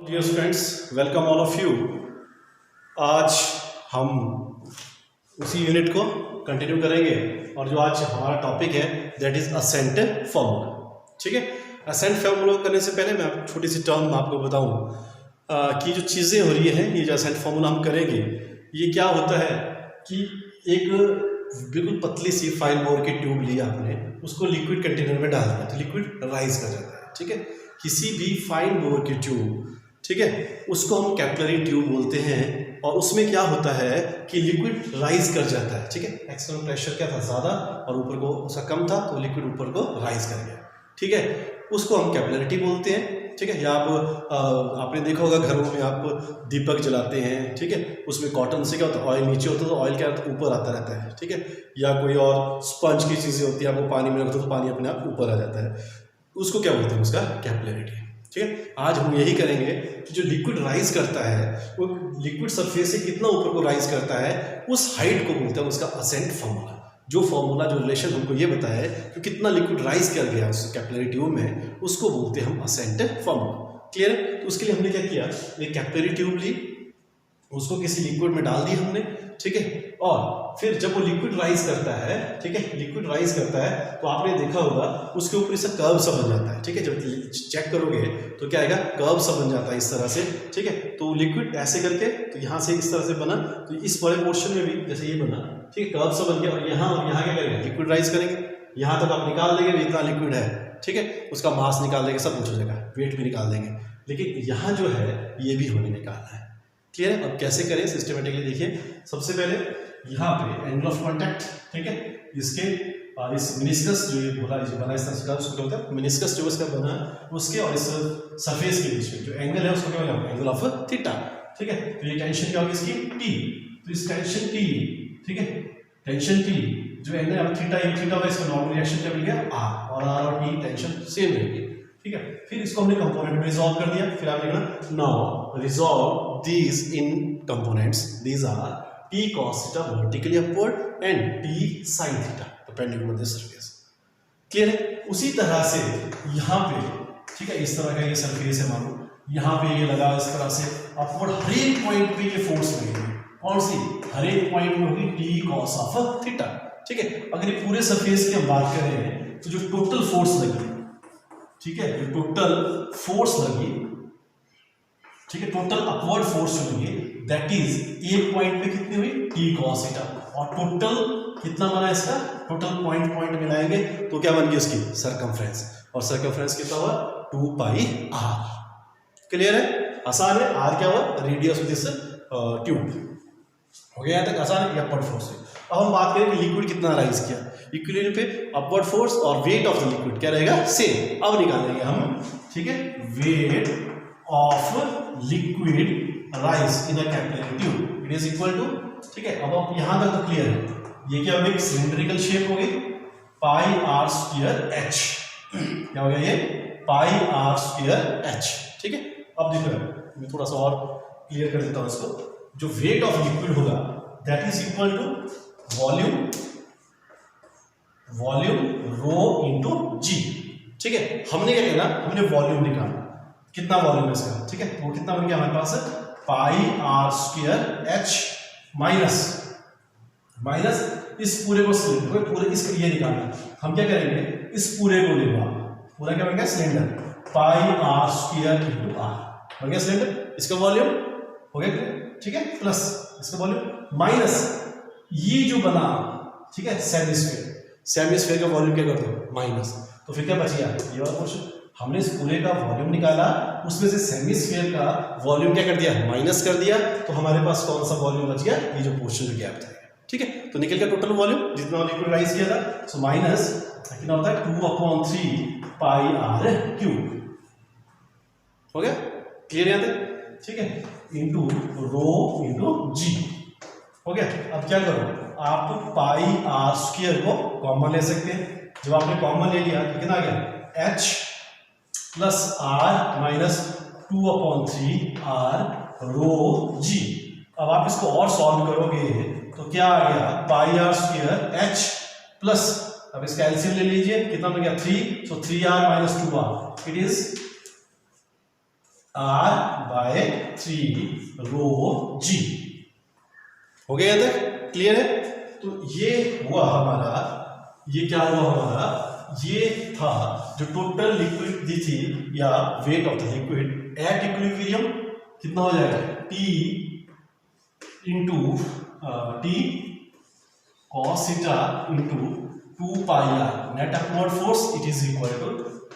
Dear friends, welcome all of you. आज हम उसी यूनिट को कंटिन्यू करेंगे और जो आज हमारा टॉपिक है दैट इज असेंट फॉर्मूला। ठीक है, असेंट फॉर्मूला करने से पहले मैं छोटी सी टर्म आपको बताऊं कि जो चीज़ें हो रही हैं, ये जो असेंट फॉर्मूला हम करेंगे ये क्या होता है कि एक बिल्कुल पतली सी फाइन बोर की ट्यूब ली आपने, उसको लिक्विड कंटेनर में डाल दिया तो लिक्विड राइज कर जाता है। ठीक है, किसी भी फाइन बोर की ट्यूब, ठीक है, उसको हम कैपिलरी ट्यूब बोलते हैं और उसमें क्या होता है कि लिक्विड राइज कर जाता है। ठीक है, एक्सटर्नल प्रेशर क्या था ज़्यादा और ऊपर को उसका कम था तो लिक्विड ऊपर को राइज कर गया। ठीक है, उसको हम कैपिलरिटी बोलते हैं। ठीक है, या आप आपने देखा होगा घरों में आप दीपक जलाते हैं, ठीक है, उसमें कॉटन से क्या होता है, ऑयल नीचे होता है तो ऑयल क्या होता है ऊपर आता रहता है। ठीक है, या कोई और स्पंज की चीज़ें होती है, आपको पानी में रखते हो तो पानी अपने आप ऊपर आ जाता है, उसको क्या बोलते हैं, उसका कैपिलरिटी। ठीक है, आज हम यही करेंगे कि जो लिक्विड राइज करता है वो लिक्विड सरफेस से कितना ऊपर को राइज करता है उस हाइट को बोलते हैं उसका असेंट फॉर्मूला। जो फॉर्मूला, जो रिलेशन हमको ये बताया है कि कितना लिक्विड राइज कर गया उस कैपिलरी ट्यूब में, उसको बोलते हैं हम असेंट फॉर्मूला। क्लियर है? तो उसके लिए हमने क्या किया, एक कैपिलरी ट्यूब ली, उसको किसी लिक्विड में डाल दी हमने। ठीक है, और फिर जब वो लिक्विड राइज करता है, ठीक है, लिक्विड राइज करता है तो आपने देखा होगा उसके ऊपर इसका कर्व सा बन जाता है। ठीक है, जब चेक करोगे तो क्या आएगा, कर्व सा बन जाता है इस तरह से। ठीक है, तो लिक्विड ऐसे करके तो यहाँ से इस तरह से बना, तो इस बड़े पोर्शन में भी जैसे ये बना, ठीक है, कर्व सा बन गया और यहाँ क्या करेंगे, लिक्विड राइज करेंगे। यहाँ तक आप निकाल देंगे इतना लिक्विड है, ठीक है, उसका मास निकाल देंगे, सब कुछ हो जाएगा, वेट भी निकाल देंगे, लेकिन यहाँ जो है ये भी हमें निकालना है। क्लियर है? अब कैसे करें सिस्टमेटिकली देखिए। सबसे पहले यहाँ पे एंगल ऑफ कांटेक्ट, ठीक है, इसके और इस मिनिस्कस जो ये बोला जो बना इस तरह का उसको क्या होता है, मिनिस्कस जो इसका बना उसके और इस सरफेस के बीच में जो एंगल है उसको क्या बोलते हैं, एंगल ऑफ थीटा। ठीक है, तो ये टेंशन क्या होगी इसकी, टी, तो इस टेंशन टी, ठीक है, टेंशन टी जो एंगल अब थीटा होगा, इसका नॉर्मल रिएक्शन क्या मिल गया आर, और आर और टी टेंशन सेम रहेगी। ठीक है, फिर इसको हमने कंपोनेंट में रिजॉल्व कर दिया। फिर आप लिखना now resolve these in components, these are t cos theta vertically upward and t sin theta depending on the surface। Clear है? उसी तरह से यहाँ पे, ठीक है, इस तरह का ये सरफेस है, मानो यहाँ पे ये लगा इस तरह से अपवर्ड, हर एक पॉइंट पे ये फोर्स लगेगी। कौन सी? हर एक पॉइंट में होगी t cos ऑफ थीटा। ठीक है, अगर ये पूरे सरफेस की हम बात करें तो जो टोटल फोर्स लगी, ठीक है, जो टोटल फोर्स लगी, ठीक है, टोटल अपवर्ड फोर्स लगी, दैट इज एक पॉइंट पे कितनी हुई, t cos थीटा, और टोटल कितना बना इसका, टोटल पॉइंट मिलाएंगे तो क्या बन गई उसकी सर्कमफ्रेंस, और सर्कमफ्रेंस कितना हुआ 2 पाई r। क्लियर है? आसान है। r क्या हुआ, रेडियस ऑफ दिस ट्यूब। हो गया यहाँ तक आसान है, अपवर्ड फोर्स है। अब हम बात करें कि लिक्विड कितना राइज किया, इक्विलिब्रियम पे अपवर्ड फोर्स और वेट ऑफ द लिक्विड क्या रहेगा, सेम। अब निकालेंगे हम, ठीक है, weight of liquid rise in a capillary tube, it is equal to, ठीक है, अब आप यहां तक तो क्लियर है, ये क्या हो गई, सिलिंड्रिकल शेप हो गई, पाई आर स्क्वायर एच। क्या हो गया ये, पाई आर स्क्वायर एच। ठीक है, अब देखो मैं थोड़ा सा और क्लियर कर देता हूं इसको। जो वेट ऑफ लिक्विड होगा that is equal to volume rho into G. ठीक है, हमने क्या करना, हमने वॉल्यूम निकालना, कितना वॉल्यूम है इसका, ठीक है, वो कितना बन गया हमारे पास, पाई आर स्क्वायर एच माइनस इस पूरे को सिलेंडर, पूरे इसका ये निकालना। हम क्या करेंगे, इस पूरे को लेगा, पूरा क्या बन गया cylinder, pi r square into r बन गया सिलेंडर, इसका वॉल्यूम हो गया। ठीक है, प्लस इसका वॉल्यूम माइनस ये जो बना, ठीक है, सेमीस्फेयर का वॉल्यूम क्या कर दो माइनस, तो फिर क्या बच गया, ये वाला पोर्शन। हमने इस पूरे का वॉल्यूम निकाला, उसमें से सेमीस्फेयर का वॉल्यूम क्या कर दिया, माइनस कर दिया, तो हमारे पास कौन सा वॉल्यूम बच गया, ये जो पोर्शन जो गैप था। ठीक है, तो निकल गया टोटल वॉल्यूम जितना लिक्विड राइज किया था। सो माइनस कितना होता है, 2/3 पाई आर क्यूब। हो गया क्लियर यहाँ तक? ठीक है, इंटू रो इंटू जी हो गया। अब क्या करो, आप पाई आर स्क्वायर को कॉमन ले सकते हैं। जब आपने कॉमन ले लिया तो कितना आ गया, H plus R minus 2/3 R rho G. अब आप इसको और सॉल्व करोगे तो क्या आ गया, pi r square h plus, अब इसका एलसीएम ले लीजिए, कितना बन गया 3, so 3r minus 2r, it is r/3 rho g। हो गया यहाँ तक? क्लियर है? तो ये हुआ हमारा, ये क्या हुआ हमारा, ये था जो टोटल लिक्विड दी थी या weight of the liquid at equilibrium. कितना हो जाएगा? T into T cos theta into 2 pi r net upward force, it is equal to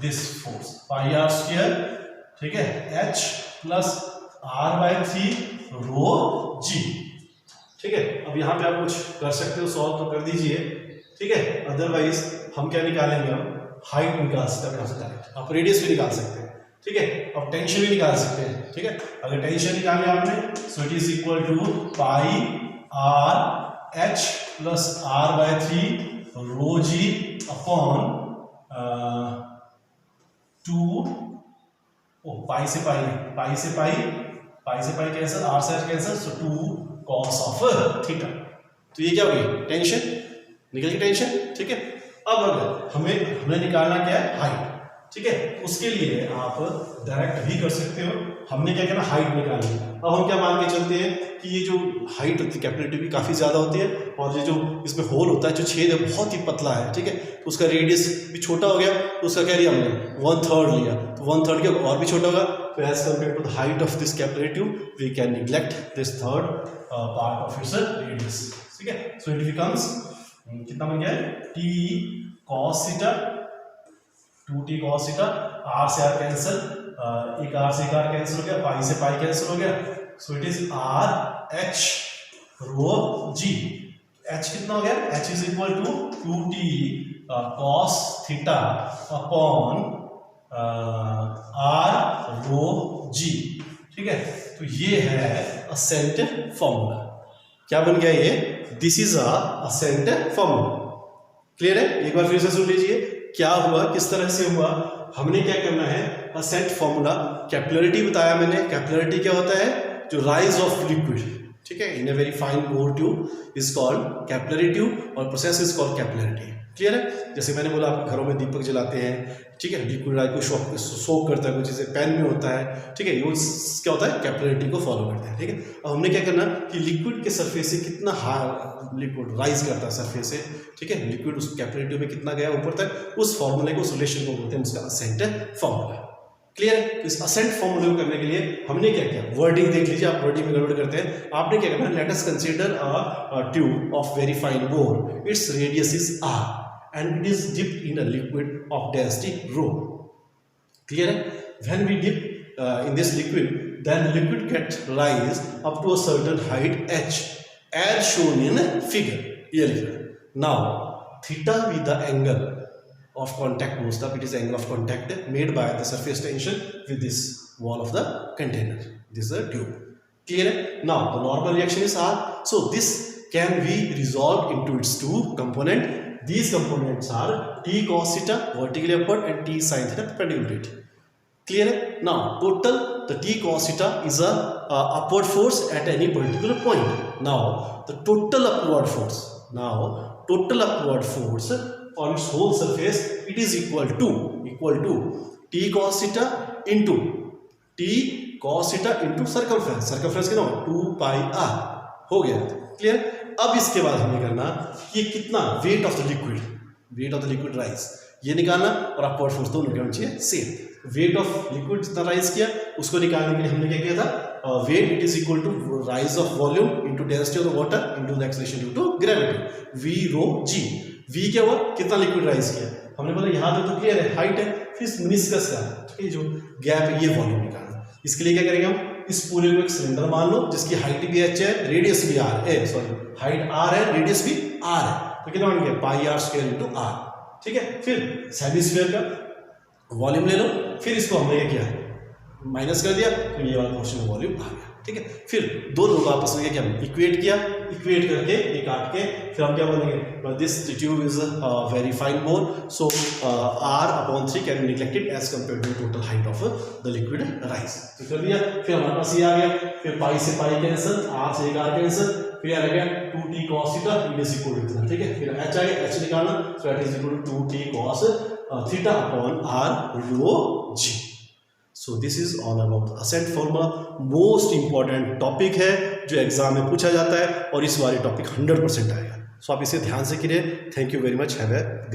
this force pi r square, ठीक है, H plus r/3 rho g। ठीक है, अब यहाँ पे आप कुछ कर सकते हो, सॉल्व तो कर दीजिए, ठीक है। अदरवाइज हम क्या निकालेंगे, हम हाइट निकाल सकते हैं यहाँ से डायरेक्ट, आप रेडियस भी निकाल सकते हैं, ठीक है। अब टेंशन भी निकाल सकते हैं, ठीक है। अगर टेंशन निकाले आपने, so it is equal to pi r h plus r/3 rho G upon 2, pi से पाई, पाई से पाई, पाई से पाई कैंसिल, आर से r cancel, so 2 cos of theta. तो ये क्या हो गई? टेंशन निकल गई, टेंशन, ठीक है। अब अगर हमें निकालना क्या है? हाइट, ठीक है। उसके लिए आप डायरेक्ट भी कर सकते हो, हमने क्या करना, हाइट निकालनी। अब हम क्या मान के चलते हैं कि ये जो हाइट होती है, कैपिलरिटी भी काफ़ी ज़्यादा होती है, और ये जो इसमें होल होता है, जो छेद है बहुत ही पतला है, ठीक है। तो उसका रेडियस भी छोटा हो गया, तो उसका क्या लिया हमने? 1/3 लिया, तो 1/3 क्या और भी छोटा होगा। तो as compare to the height of this capillary tube we can neglect this third part of its radius, ठीक है। सो इट बिकम्स कितना बन गया है? T cos theta, 2T cos theta, r से r कैंसिल, एक r से एक r कैंसिल हो गया, पाई से पाई कैंसिल हो गया, so it is r h rho g। h कितना हो गया? h is equal to 2T cos theta upon r rho g, ठीक है। तो ये है असेंट फॉर्मूला। क्या बन गया ये? This is ascent formula. Clear है? एक बार फिर से सुन लीजिए क्या हुआ, किस तरह से हुआ। हमने क्या करना है, असेंट फॉर्मूला, कैपिलरिटी बताया मैंने। कैपिलरिटी क्या होता है? जो राइज ऑफ लिक्विड, ठीक है, in a very fine bore tube is called capillary tube, और process is called capillarity. Clear है? जैसे मैंने बोला, आप घरों में दीपक जलाते हैं, ठीक है, लिक्विड राइज को सोक करता है, कुछ चीज़ें पेन में होता है, ठीक है, ये क्या होता है? कैपिलरिटी को फॉलो करते हैं, ठीक है। अब हमने क्या करना कि लिक्विड के सरफेस से कितना लिक्विड राइज करता है सरफेस से, ठीक है, लिक्विड उस कैपिलरी ट्यूब में कितना गया ऊपर तक, उस फॉर्मूले को, उस रिलेशन को बोलते हैं उसका असेंट फॉर्मूला। क्लियर है? तो इस असेंट फॉर्मूले को करने के लिए हमने क्या किया, वर्डिंग देख लीजिए, आप वर्डिंग में गड़बड़ करते हैं। आपने क्या करना, let us consider a tube of very fine bore, its radius is r and it is dipped in a liquid of density rho. Clear है? When we dip in this liquid, then the liquid gets rise up to a certain height h, as shown in figure. Here लिख रहा है. Now theta be the angle of contact most of it is angle of contact made by the surface tension with this wall of the container. This is a tube. Clear है? Now the normal reaction is r. So this can be resolved into its two component. These components are T cos theta vertically upward and T sin theta perpendicularly to it. Clear है? Now total the T cos theta is a upward force at any particular point. Now the total upward force. Now total upward force on its whole surface, it is equal to T cos theta into T cos theta into circumference. Circumference कितना हो? 2 pi r हो गया। Clear? अब इसके बाद हमें करना कि कितना weight of the liquid rise, ये निकालना, और अपवर्ड फोर्स दोनों क्या होना चाहिए? सेम। वेट ऑफ लिक्विड जितना राइज किया, उसको निकालने के लिए हमने क्या किया था, weight it is equal to rise of volume into density of the water into the acceleration due to gravity, v rho g। v क्या हुआ? कितना लिक्विड राइज किया, हमने बोला यहाँ तो क्लियर है, हाइट है, फिर मिनिस्कस का ये जो गैप है, ये वॉल्यूम निकालना। इसके लिए क्या करेंगे हम, इस पूरे को एक सिलेंडर मान लो जिसकी हाइट भी h है, रेडियस भी r है, सॉरी हाइट r है, रेडियस भी r है, तो कितना बन गया? पाई r स्क्वायर इनटू r, ठीक है। फिर सेमीस्फीयर का वॉल्यूम ले लो, फिर इसको हमने क्या किया, माइनस कर दिया, तो ये वाला पोर्शन वॉल्यूम आ गया, ठीक है। फिर दोनों को आपस में क्या इक्वेट किया, इक्वेट करके ये काट के फिर हम क्या बोलेंगे, this tube is very fine bore, so r/3 can be neglected as compare to total height of the liquid rise. तो कर दिया, फिर हमारे पास ये आ गया, फिर पाई से पाई कैंसिल, r से एक r कैंसिल, फिर आ गया 2T cos theta is equal to इतना, ठीक है। फिर h आ गया, h निकालना, so it is equal to 2T cos theta upon r rho g। So this is all about ascent formula, most important topic है जो एग्जाम में पूछा जाता है और इस बार टॉपिक 100% आएगा। सो आप इसे ध्यान से कीजिए। Thank you very much, have a great